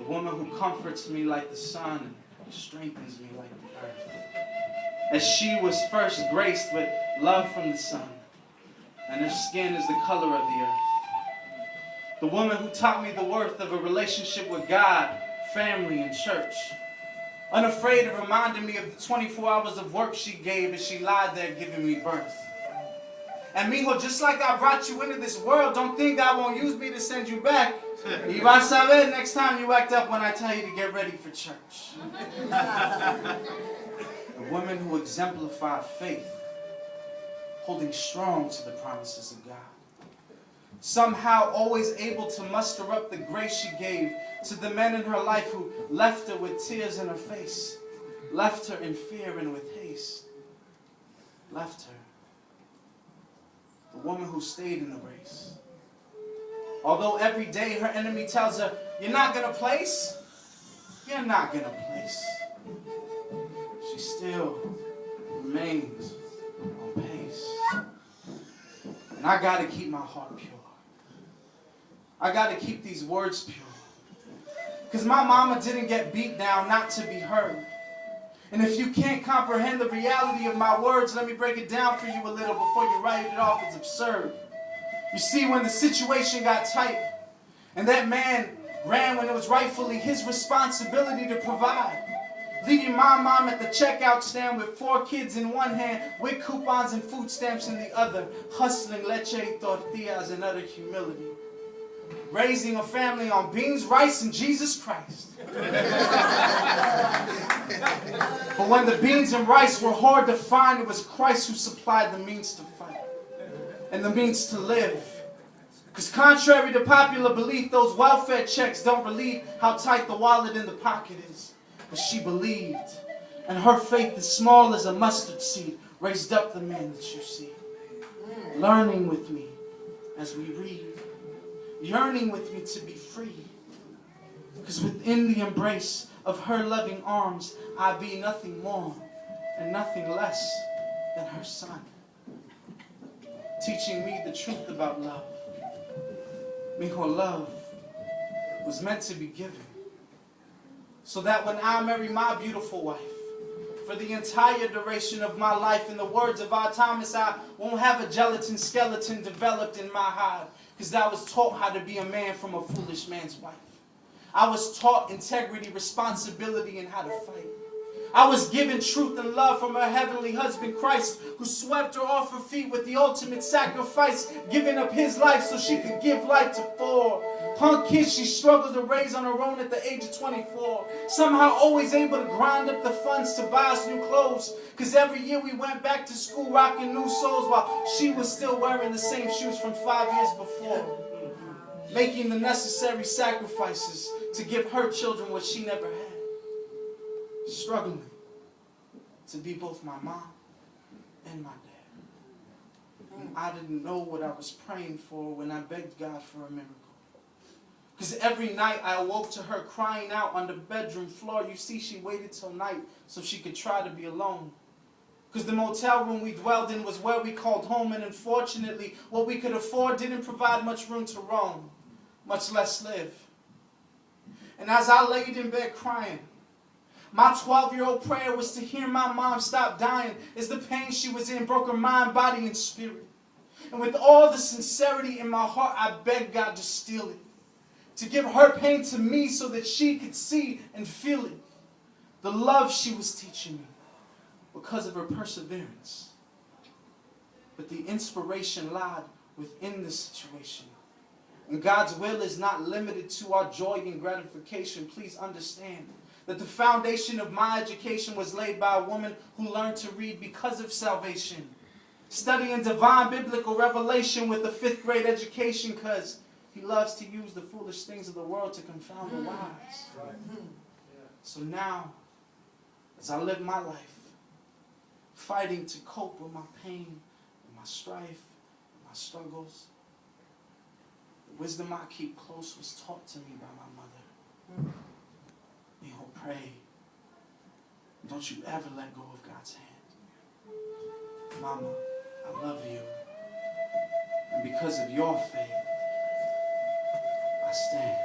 woman who comforts me like the sun and strengthens me like the earth. As she was first graced with love from the sun, and her skin is the color of the earth. The woman who taught me the worth of a relationship with God, family, and church. Unafraid of reminding me of the 24 hours of work she gave as she lied there giving me birth. And mijo, just like I brought you into this world, don't think God won't use me to send you back. Y vas a ver next time you act up when I tell you to get ready for church. A woman who exemplified faith, holding strong to the promises of God. Somehow always able to muster up the grace she gave to the men in her life who left her with tears in her face, left her in fear and with haste, left her. The woman who stayed in the race. Although every day her enemy tells her, you're not going to place, you're not going to place. She still remains on pace. And I got to keep my heart pure. I got to keep these words pure. Because my mama didn't get beat down not to be heard. And if you can't comprehend the reality of my words, let me break it down for you a little before you write it off as absurd. You see, when the situation got tight, and that man ran when it was rightfully his responsibility to provide, leaving my mom at the checkout stand with 4 kids in one hand, with coupons and food stamps in the other, hustling leche y tortillas and utter humility. Raising a family on beans, rice, and Jesus Christ. But when the beans and rice were hard to find, it was Christ who supplied the means to fight and the means to live. Because contrary to popular belief, those welfare checks don't relieve how tight the wallet in the pocket is. But she believed, and her faith, as small as a mustard seed, raised up the man that you see. Learning with me as we read. Yearning with me to be free. Because within the embrace of her loving arms, I be nothing more and nothing less than her son. Teaching me the truth about love. Mijo, love was meant to be given. So that when I marry my beautiful wife, for the entire duration of my life, in the words of R. Thomas, I won't have a gelatin skeleton developed in my hide. Because I was taught how to be a man from a foolish man's wife. I was taught integrity, responsibility, and how to fight. I was given truth and love from her heavenly husband Christ, who swept her off her feet with the ultimate sacrifice, giving up his life so she could give life to 4 punk kids she struggled to raise on her own at the age of 24. Somehow always able to grind up the funds to buy us new clothes. Because every year we went back to school rocking new soles while she was still wearing the same shoes from 5 years before. Making the necessary sacrifices to give her children what she never had. Struggling to be both my mom and my dad. And I didn't know what I was praying for when I begged God for a miracle. Because every night I awoke to her crying out on the bedroom floor. You see, she waited till night so she could try to be alone. Because the motel room we dwelled in was where we called home, and unfortunately, what we could afford didn't provide much room to roam, much less live. And as I laid in bed crying, my 12-year-old prayer was to hear my mom stop dying as the pain she was in broke her mind, body, and spirit. And with all the sincerity in my heart, I begged God to steal it. To give her pain to me so that she could see and feel it. The love she was teaching me because of her perseverance. But the inspiration lied within the situation. And God's will is not limited to our joy and gratification. Please understand that the foundation of my education was laid by a woman who learned to read because of salvation. Studying divine biblical revelation with a 5th grade education because He loves to use the foolish things of the world to confound the wise. So now, as I live my life, fighting to cope with my pain, and my strife, and my struggles, the wisdom I keep close was taught to me by my mother. Mijo, pray. Don't you ever let go of God's hand. Mama, I love you. And because of your faith, I stand.